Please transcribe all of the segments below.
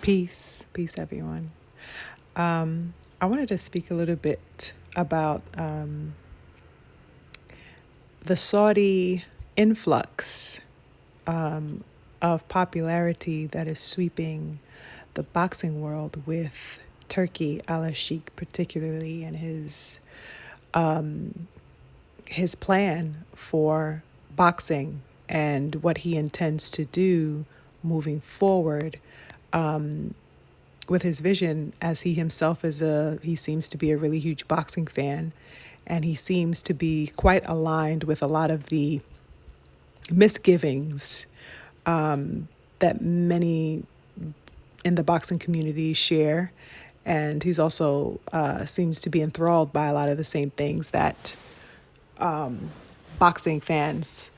Peace, everyone. I wanted to speak a little bit about the Saudi influx of popularity that is sweeping the boxing world with Turki Alalshikh, particularly, and his plan for boxing and what he intends to do moving forward. With his vision, as he himself he seems to be a really huge boxing fan, and he seems to be quite aligned with a lot of the misgivings that many in the boxing community share. And he's also seems to be enthralled by a lot of the same things that boxing fans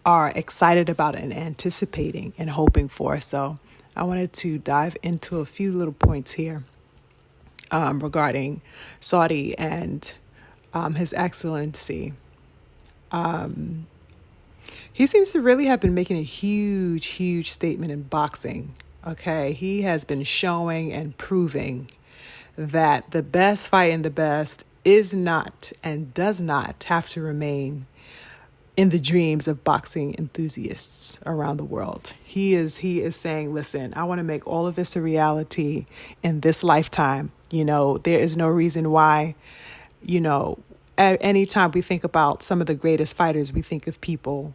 are excited about and anticipating and hoping for. So I wanted to dive into a few little points here regarding Saudi and His Excellency. He seems to really have been making a huge statement in boxing. Okay, he has been showing and proving that the best fight in the best is not and does not have to remain in the dreams of boxing enthusiasts around the world. He is saying, listen, I want to make all of this a reality in this lifetime. There is no reason why, at any time we think about some of the greatest fighters, we think of people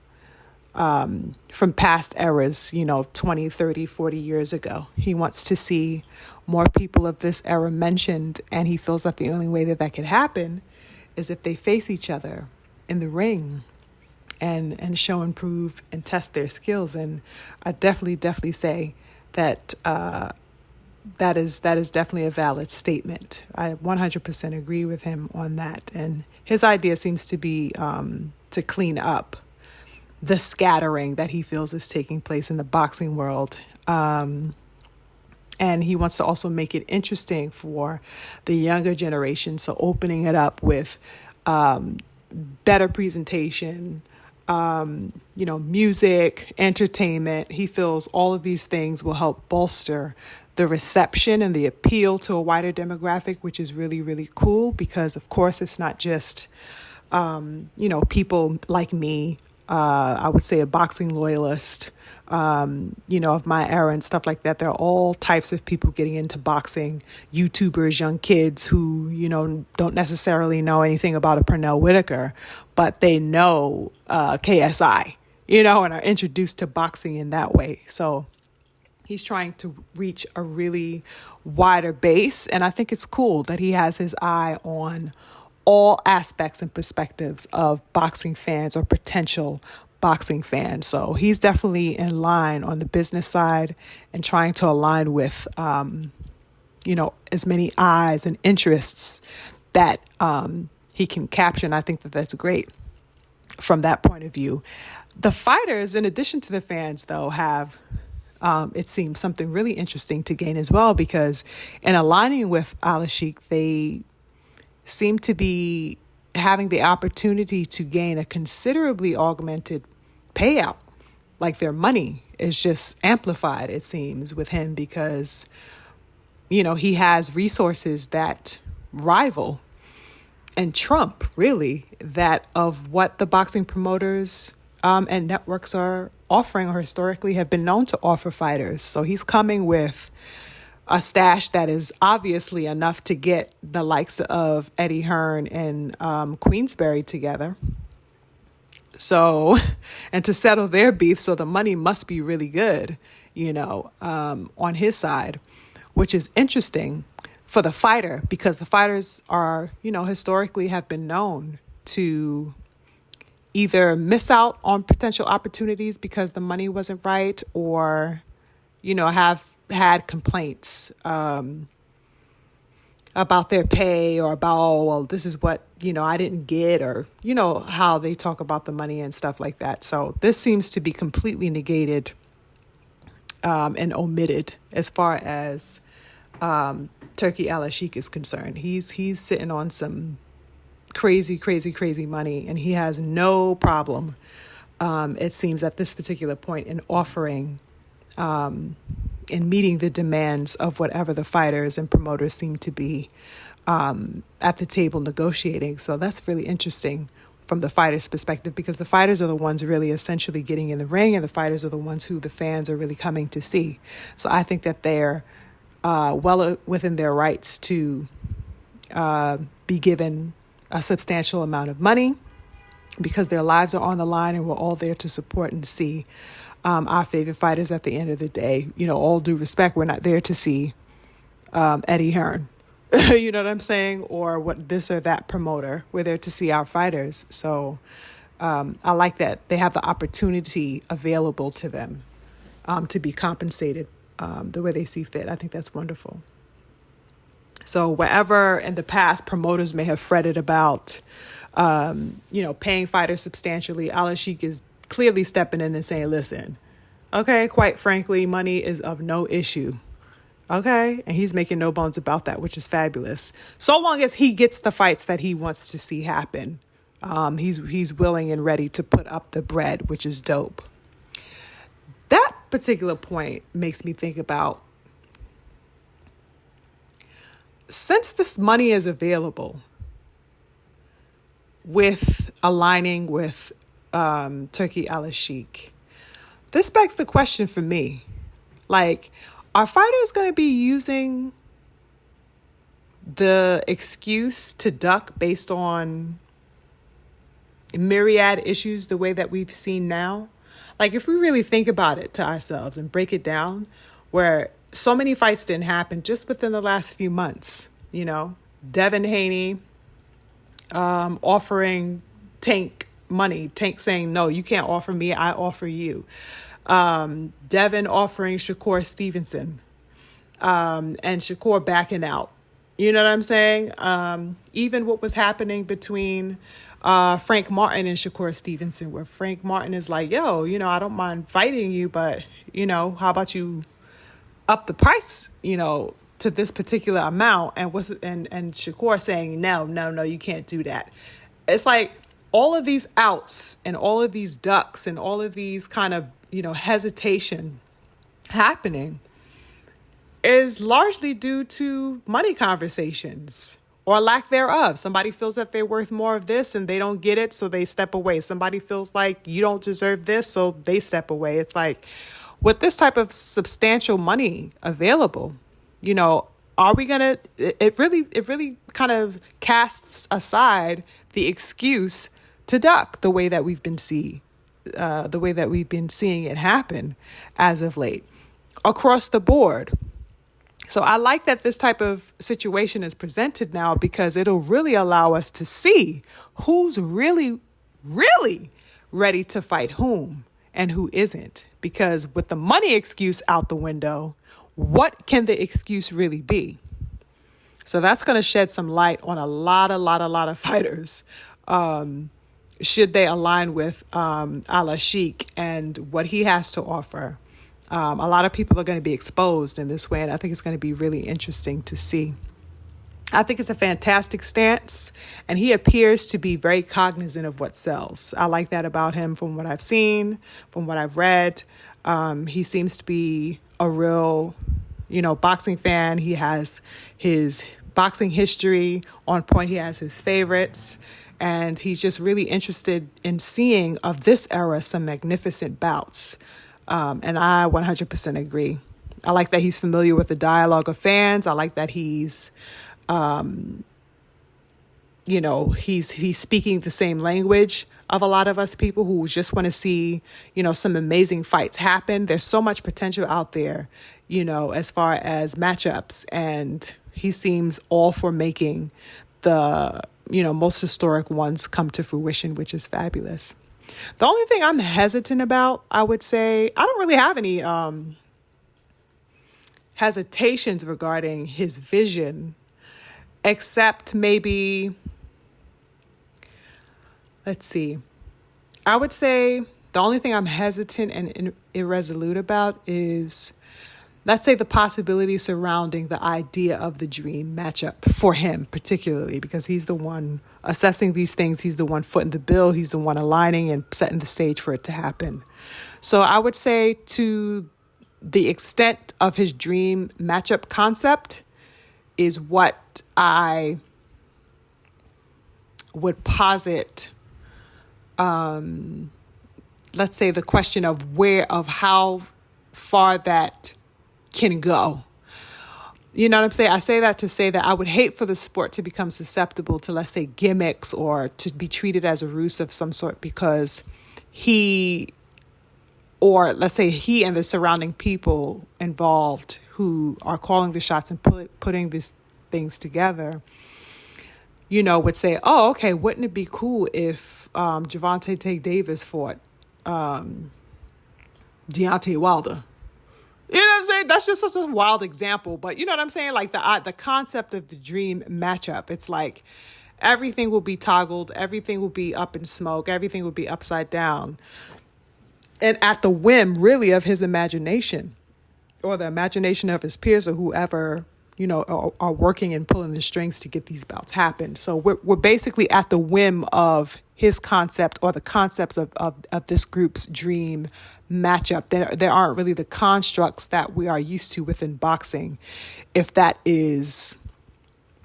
from past eras, 20, 30, 40 years ago. He wants to see more people of this era mentioned, and he feels that the only way that could happen is if they face each other in the ring and show and prove and test their skills. And I definitely say that that is definitely a valid statement. I 100% agree with him on that. And his idea seems to be to clean up the scattering that he feels is taking place in the boxing world. And he wants to also make it interesting for the younger generation. So opening it up with better presentation, music, entertainment. He feels all of these things will help bolster the reception and the appeal to a wider demographic, which is really, really cool because, of course, it's not just, people like me. I would say a boxing loyalist, of my era and stuff like that. There are all types of people getting into boxing, YouTubers, young kids who, don't necessarily know anything about a Pernell Whitaker, but they know KSI, and are introduced to boxing in that way. So he's trying to reach a really wider base. And I think it's cool that he has his eye on all aspects and perspectives of boxing fans or potential boxing fans. So he's definitely in line on the business side and trying to align with, as many eyes and interests that he can capture. And I think that that's great from that point of view. The fighters, in addition to the fans, though, have, it seems, something really interesting to gain as well, because in aligning with Alalshikh, they seem to be having the opportunity to gain a considerably augmented payout. Like their money is just amplified, it seems, with him because, he has resources that rival and trump, really, that of what the boxing promoters and networks are offering or historically have been known to offer fighters. So he's coming with a stash that is obviously enough to get the likes of Eddie Hearn and Queensberry together. So, and to settle their beef. So the money must be really good, on his side, which is interesting for the fighter because the fighters are, historically have been known to either miss out on potential opportunities because the money wasn't right or, have had complaints about their pay or about, oh, well, this is what, I didn't get, or, how they talk about the money and stuff like that. So this seems to be completely negated and omitted as far as Turki Alalshikh is concerned. He's sitting on some crazy money, and he has no problem, it seems, at this particular point in offering in meeting the demands of whatever the fighters and promoters seem to be at the table negotiating. So that's really interesting from the fighters' perspective, because the fighters are the ones really essentially getting in the ring, and the fighters are the ones who the fans are really coming to see. So I think that they're well within their rights to be given a substantial amount of money, because their lives are on the line, and we're all there to support and see our favorite fighters at the end of the day. All due respect, we're not there to see Eddie Hearn. You know what I'm saying? Or what this or that promoter. We're there to see our fighters. So I like that they have the opportunity available to them to be compensated the way they see fit. I think that's wonderful. So wherever in the past promoters may have fretted about, paying fighters substantially, Alalshikh is clearly stepping in and saying, listen, okay, quite frankly, money is of no issue. Okay. And he's making no bones about that, which is fabulous. So long as he gets the fights that he wants to see happen. He's willing and ready to put up the bread, which is dope. That particular point makes me think about, since this money is available with aligning with Turki Alalshikh, this begs the question for me, like, are fighters going to be using the excuse to duck based on myriad issues the way that we've seen now? Like, if we really think about it to ourselves and break it down, where so many fights didn't happen just within the last few months, Devin Haney offering Tank money, Tank saying, no, you can't offer me, I offer you. Devin offering Shakur Stevenson, and Shakur backing out. You know what I'm saying? Even what was happening between Frank Martin and Shakur Stevenson, where Frank Martin is like, yo, I don't mind fighting you, but, how about you up the price, to this particular amount? And and Shakur saying, no, you can't do that. It's like all of these outs and all of these ducks and all of these kind of, hesitation happening is largely due to money conversations or lack thereof. Somebody feels that they're worth more of this and they don't get it, so they step away. Somebody feels like you don't deserve this, so they step away. It's like, with this type of substantial money available, are we gonna? It really kind of casts aside the excuse to duck the way that we've been seeing it happen as of late across the board. So I like that this type of situation is presented now, because it'll really allow us to see who's really, really ready to fight whom and who isn't. Because with the money excuse out the window, what can the excuse really be? So that's going to shed some light on a lot of fighters. Should they align with Alalshikh and what he has to offer? A lot of people are going to be exposed in this way, and I think it's going to be really interesting to see. I think it's a fantastic stance, and he appears to be very cognizant of what sells. I like that about him from what I've seen, from what I've read. He seems to be a real, boxing fan. He has his boxing history on point. He has his favorites. And he's just really interested in seeing of this era some magnificent bouts. And I 100% agree. I like that he's familiar with the dialogue of fans. I like that he's speaking the same language of a lot of us people who just want to see, some amazing fights happen. There's so much potential out there, as far as matchups. And he seems all for making the most historic ones come to fruition, which is fabulous. The only thing I'm hesitant about, I would say, I don't really have any hesitations regarding his vision, except maybe, let's see. I would say the only thing I'm hesitant and irresolute about is, let's say, the possibility surrounding the idea of the dream matchup for him, particularly because he's the one assessing these things. He's the one footing the bill. He's the one aligning and setting the stage for it to happen. So I would say, to the extent of his dream matchup concept is what I would posit, let's say, the question of how far that can go. You know what I'm saying? I say that to say that I would hate for the sport to become susceptible to, let's say, gimmicks or to be treated as a ruse of some sort because let's say he and the surrounding people involved who are calling the shots and putting these things together, would say, oh, okay, wouldn't it be cool if Gervonta Tate Davis fought Deontay Wilder? You know what I'm saying? That's just such a wild example. But you know what I'm saying? Like the concept of the dream matchup. It's like everything will be toggled. Everything will be up in smoke. Everything will be upside down. And at the whim, really, of his imagination or the imagination of his peers or whoever, are working and pulling the strings to get these bouts happen. So we're basically at the whim of his concept or the concepts of this group's dream matchup. There aren't really the constructs that we are used to within boxing, if that is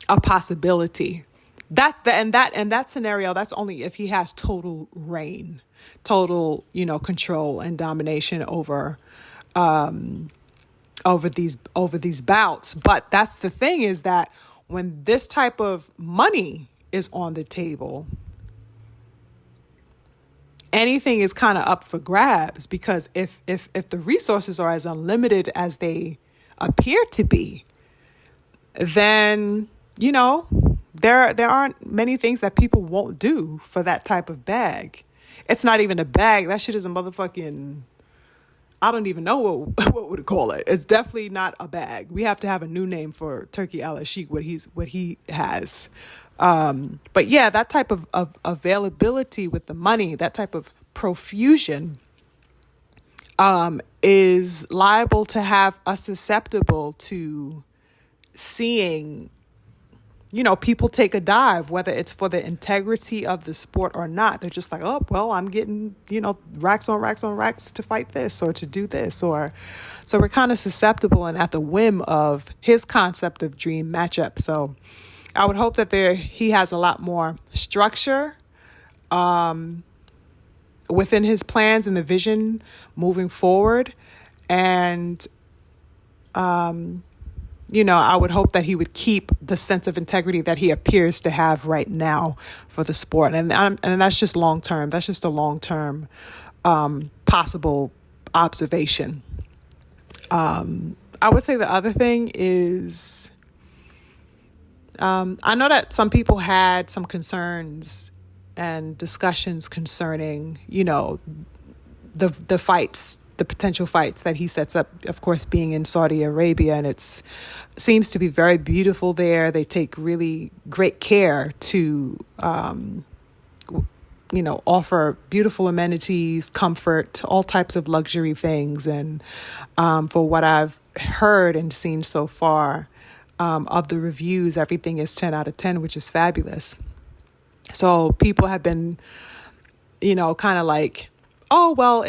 a possibility. That scenario, that's only if he has total reign, total, control and domination over these bouts. But that's the thing, is that when this type of money is on the table, anything is kind of up for grabs, because if the resources are as unlimited as they appear to be, then, there aren't many things that people won't do for that type of bag. It's not even a bag. That shit is a motherfucking, I don't even know what would call it. It's definitely not a bag. We have to have a new name for Turki Alalshikh, what he has. But yeah, that type of availability with the money, that type of profusion, is liable to have us susceptible to seeing, people take a dive, whether it's for the integrity of the sport or not. They're just like, oh, well, I'm getting, racks on racks on racks to fight this or to do this. So we're kind of susceptible and at the whim of his concept of dream matchup. So I would hope that he has a lot more structure within his plans and the vision moving forward. And, I would hope that he would keep the sense of integrity that he appears to have right now for the sport. And that's just long term. That's just a long term possible observation. I would say the other thing is, I know that some people had some concerns and discussions concerning, the fights, the potential fights that he sets up, of course, being in Saudi Arabia. And seems to be very beautiful there. They take really great care to, offer beautiful amenities, comfort, all types of luxury things. And for what I've heard and seen so far, of the reviews, everything is 10 out of 10, which is fabulous. So people have been, kind of like, oh, well,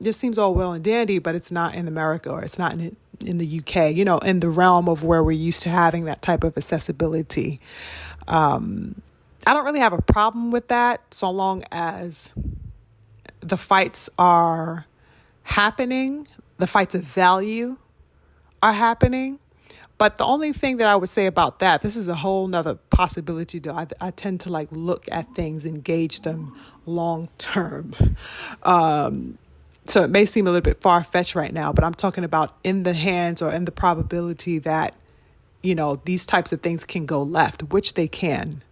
this seems all well and dandy, but it's not in America, or it's not in the UK, in the realm of where we're used to having that type of accessibility. I don't really have a problem with that, so long as the fights are happening, the fights of value are happening. But the only thing that I would say about that, this is a whole nother possibility, though. I tend to look at things and gauge them long term. So it may seem a little bit far-fetched right now, but I'm talking about in the hands or in the probability that, these types of things can go left, which they can.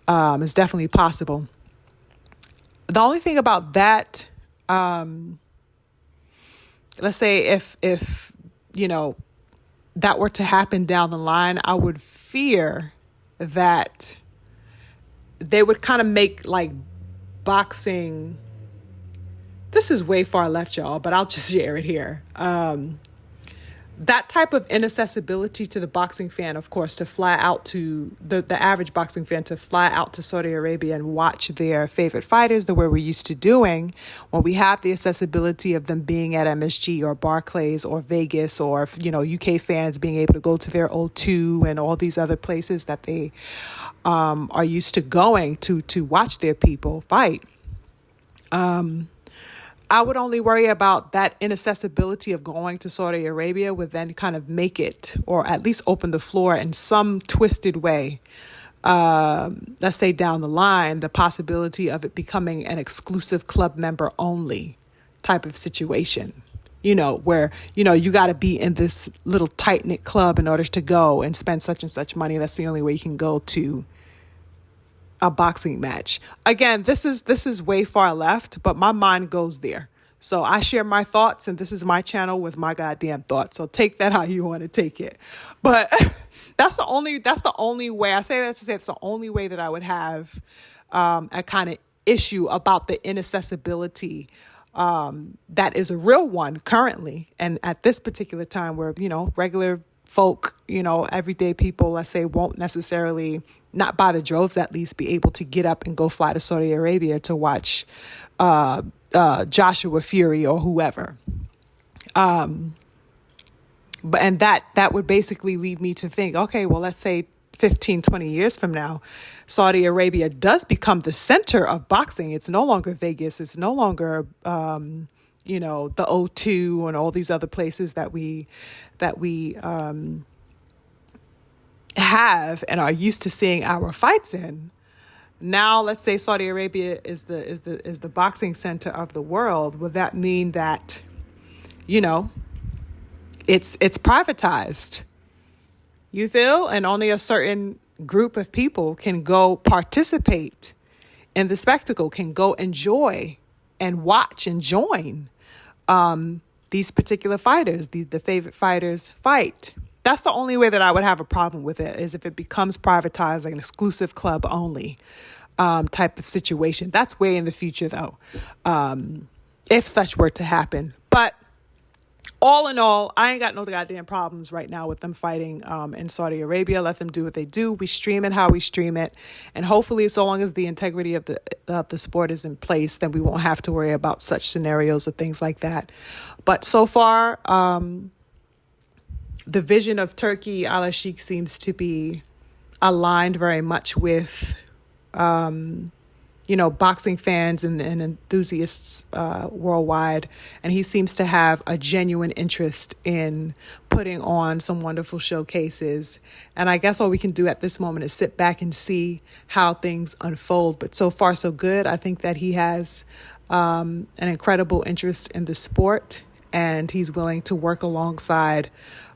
It's definitely possible. The only thing about that, let's say if that were to happen down the line, I would fear that they would kind of make boxing. This is way far left, y'all, but I'll just share it here. that type of inaccessibility to the boxing fan, of course, to fly out to the average boxing fan, to fly out to Saudi Arabia and watch their favorite fighters the way we're used to doing, when we have the accessibility of them being at MSG or Barclays or Vegas, or, UK fans being able to go to their O2 and all these other places that they are used to going to watch their people fight. I would only worry about that inaccessibility of going to Saudi Arabia would then kind of make it, or at least open the floor in some twisted way. Let's say down the line, the possibility of it becoming an exclusive club member only type of situation, where, you got to be in this little tight knit club in order to go and spend such and such money. That's the only way you can go to a boxing match. Again, this is way far left, but my mind goes there. So I share my thoughts, and this is my channel with my goddamn thoughts. So take that how you want to take it. But that's the only way I say that to say it's the only way that I would have a kind of issue about the inaccessibility that is a real one currently. And at this particular time where, regular folk, everyday people, let's say, won't necessarily, not by the droves at least, be able to get up and go fly to Saudi Arabia to watch Joshua Fury or whoever. And that would basically lead me to think, okay, well, let's say 15, 20 years from now, Saudi Arabia does become the center of boxing. It's no longer Vegas. It's no longer, the O2 and all these other places that we have and are used to seeing our fights in. Now, let's say Saudi Arabia is the boxing center of the world. Would that mean that, it's privatized? You feel? And only a certain group of people can go participate in the spectacle, can go enjoy and watch and join these particular fighters, the favorite fighters fight. That's the only way that I would have a problem with it, is if it becomes privatized, like an exclusive club only type of situation. That's way in the future, though, if such were to happen. But all in all, I ain't got no goddamn problems right now with them fighting in Saudi Arabia. Let them do what they do. We stream it how we stream it. And hopefully, so long as the integrity of the sport is in place, then we won't have to worry about such scenarios or things like that. But so far, the vision of Turki Alalshikh seems to be aligned very much with, boxing fans and enthusiasts worldwide. And he seems to have a genuine interest in putting on some wonderful showcases. And I guess all we can do at this moment is sit back and see how things unfold. But so far, so good. I think that he has an incredible interest in the sport, and he's willing to work alongside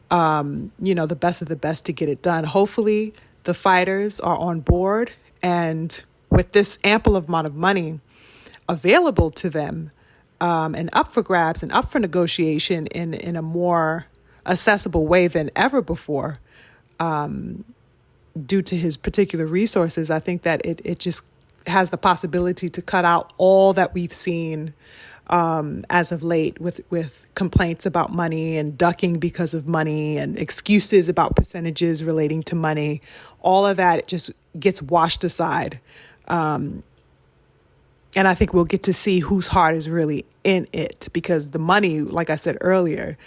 the best of the best to get it done. Hopefully the fighters are on board, and with this ample amount of money available to them and up for grabs and up for negotiation in a more accessible way than ever before, due to his particular resources, I think that it just has the possibility to cut out all that we've seen as of late with complaints about money and ducking because of money and excuses about percentages relating to money. All of that just gets washed aside. And I think we'll get to see whose heart is really in it, because the money, like I said earlier,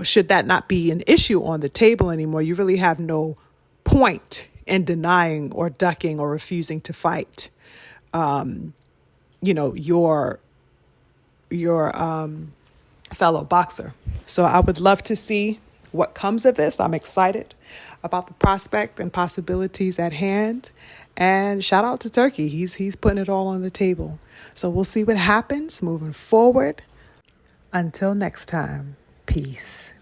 should that not be an issue on the table anymore, you really have no point in denying or ducking or refusing to fight, your fellow boxer. So I would love to see what comes of this. I'm excited about the prospect and possibilities at hand. And shout out to Turkey. He's putting it all on the table. So we'll see what happens moving forward. Until next time, peace.